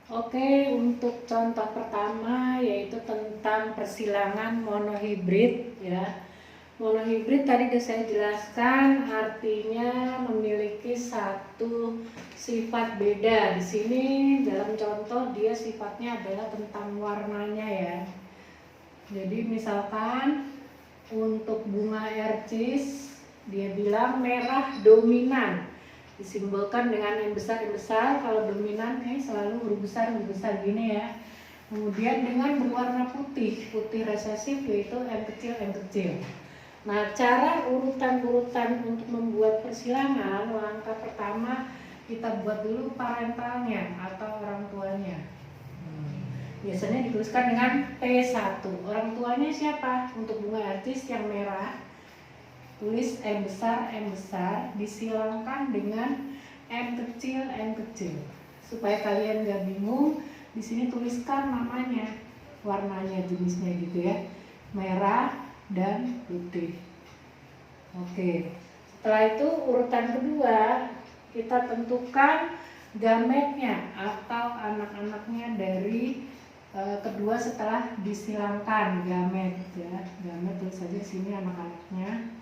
Oke, untuk contoh pertama yaitu tentang persilangan monohibrid ya. Monohibrid tadi sudah saya jelaskan artinya memiliki satu sifat beda. Di sini dalam contoh dia sifatnya adalah tentang warnanya ya. Jadi misalkan untuk bunga ercis dia bilang merah dominan, disimbolkan dengan M besar. Kalau dominan selalu huruf besar gini ya. Kemudian dengan berwarna putih resesif yaitu M kecil. Nah, cara urutan untuk membuat persilangan, langkah pertama kita buat dulu parentalnya atau orang tuanya. Biasanya dituliskan dengan P1. Orang tuanya siapa? Untuk bunga ercis yang merah, tulis M besar, disilangkan dengan M kecil. Supaya kalian gak bingung, di sini tuliskan namanya, warnanya, jenisnya gitu ya. Merah dan putih. Oke. Setelah itu urutan kedua, kita tentukan gametnya atau anak-anaknya dari kedua setelah disilangkan, gamet ya. Gamet tulis saja sini anak-anaknya.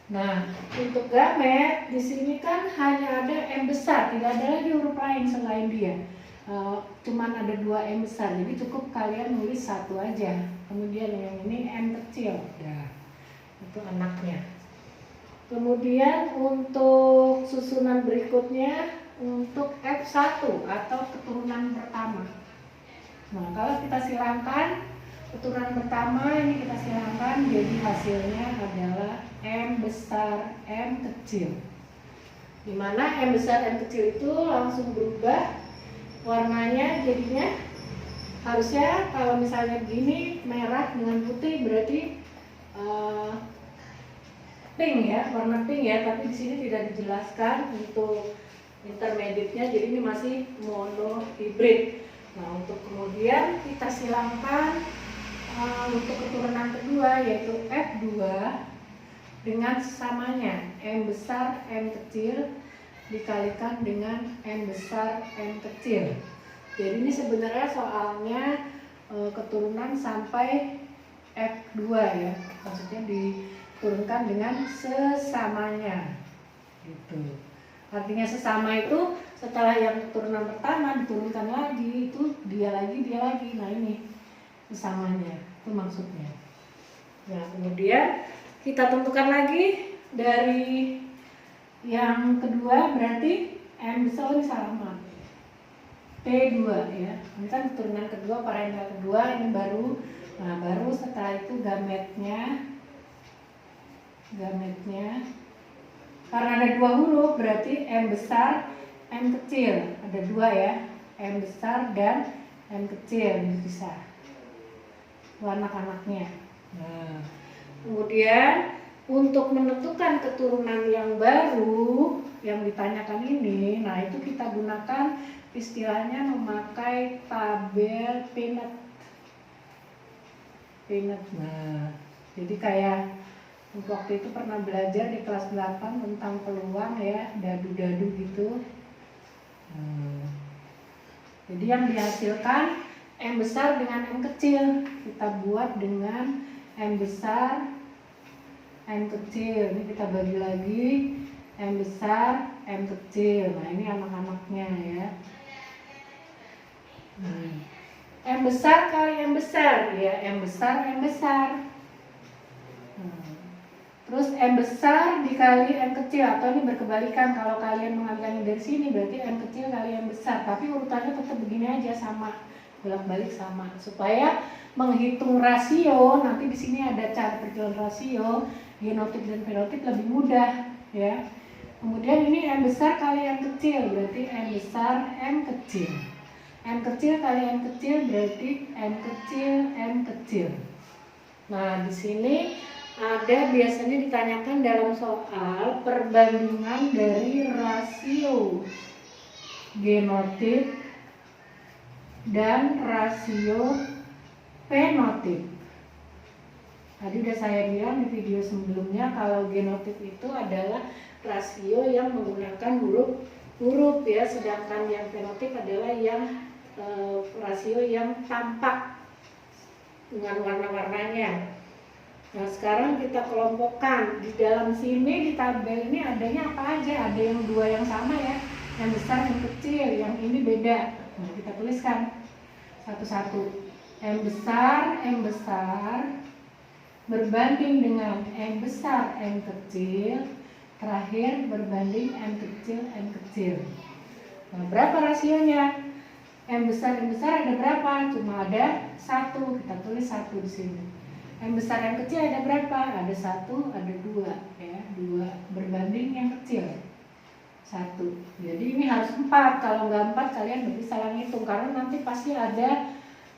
Nah, untuk gamet di sini kan hanya ada M besar, tidak ada lagi huruf lain selain dia. Cuman ada 2 M besar, jadi cukup kalian nulis satu aja. Kemudian yang ini M kecil, nah, itu anaknya. Kemudian untuk susunan berikutnya untuk F1 atau keturunan pertama. Nah, kalau kita silangkan keturunan pertama ini kita silangkan, jadi hasilnya adalah M besar M kecil. Dimana M besar M kecil itu langsung berubah warnanya, jadinya harusnya kalau misalnya begini merah dengan putih berarti pink ya, warna pink ya, tapi di sini tidak dijelaskan untuk intermediate-nya, jadi ini masih monohibrid. Nah, untuk kemudian kita silangkan untuk keturunan kedua yaitu F2 dengan sesamanya M besar M kecil dikalikan dengan M besar M kecil. Jadi ini sebenarnya soalnya keturunan sampai F2 ya, maksudnya diturunkan dengan sesamanya gitu. Artinya sesama itu setelah yang keturunan pertama diturunkan lagi, itu dia lagi. Nah, ini sesamanya, itu maksudnya. Nah, kemudian kita tentukan lagi dari yang kedua, berarti M besar ini sama P2 ya. Ini kan keturunan kedua, parental kedua, ini baru. Nah, baru setelah itu gametnya karena ada 2 huruf berarti M besar M kecil, ada 2 ya, M besar dan M kecil dipisah anak-anaknya. Nah, kemudian untuk menentukan keturunan yang baru yang ditanyakan ini, nah itu kita gunakan istilahnya memakai tabel Pinot. Nah, jadi kayak waktu itu pernah belajar di kelas 8 tentang peluang ya, dadu-dadu gitu. Jadi yang dihasilkan M besar dengan M kecil, kita buat dengan M besar M kecil. Ini kita bagi lagi M besar M kecil. Nah, ini anak-anaknya ya. M besar kali M besar ya, M besar. Terus M besar dikali M kecil, atau ini berkebalikan, kalau kalian mengambilnya dari sini berarti M kecil kali M besar, tapi urutannya tetap begini aja, sama, bolak-balik sama, supaya menghitung rasio. Nanti di sini ada cara perjualan rasio genotip dan fenotip lebih mudah ya. Kemudian ini M besar kali M kecil berarti M besar M kecil. M kecil kali M kecil berarti M kecil. Nah, di sini ada biasanya ditanyakan dalam soal perbandingan dari rasio genotip dan rasio fenotip. Tadi udah saya bilang di video sebelumnya kalau genotip itu adalah rasio yang menggunakan huruf ya, sedangkan yang fenotip adalah yang rasio yang tampak dengan warna-warnanya. Nah, sekarang kita kelompokkan di dalam sini. Di tabel ini adanya apa aja? Ada yang dua yang sama ya, yang besar yang kecil, yang ini beda. Nah, kita tuliskan satu-satu. M besar berbanding dengan M besar M kecil, terakhir berbanding M kecil. Nah, berapa rasionya? M besar ada berapa? Cuma ada 1, kita tulis 1 di sini. M besar M kecil ada berapa? Ada 1, ada 2 ya, 2 berbanding yang kecil 1. Jadi ini harus 4. Kalau nggak 4 kalian nggak bisa ngitung, karena nanti pasti ada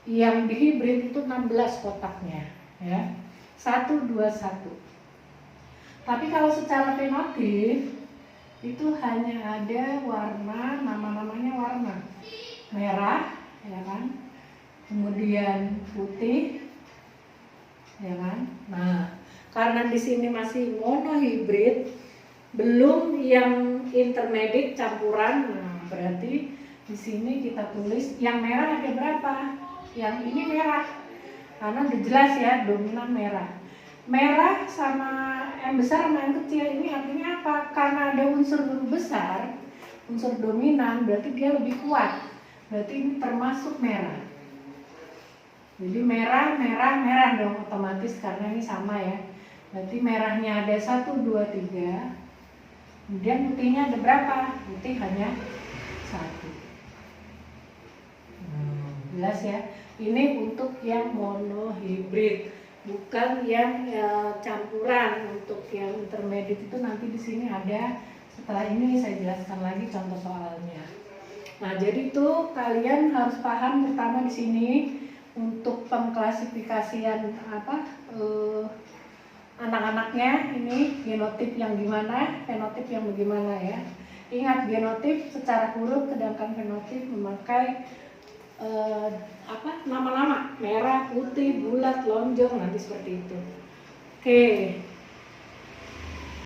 yang di hibrid itu 16 kotaknya ya. 1, 2, 1. Tapi kalau secara fenotip itu hanya ada warna, nama-namanya warna merah ya kan, kemudian putih ya kan. Nah, karena di sini masih monohibrid, belum yang intermediate campuran. Nah, berarti di sini kita tulis yang merah ada berapa? Yang ini merah, karena udah jelas ya, dominan merah. Merah sama M besar sama M kecil ini artinya apa? Karena ada unsur besar, unsur dominan, berarti dia lebih kuat. Berarti ini termasuk merah. Jadi merah dong otomatis, karena ini sama ya. Berarti merahnya ada 1, 2, 3. Kemudian putihnya ada berapa? Putih hanya 1. Jelas ya. Ini untuk yang monohibrid, bukan yang campuran. Untuk yang intermediate itu nanti di sini ada. Setelah ini saya jelaskan lagi contoh soalnya. Nah, jadi tuh kalian harus paham pertama di sini untuk pengklasifikasian anak-anaknya ini genotip yang gimana, fenotip yang bagaimana ya. Ingat, genotip secara huruf, sedangkan fenotip memakai nama-nama merah, putih, bulat, lonjong, nanti seperti itu. Oke.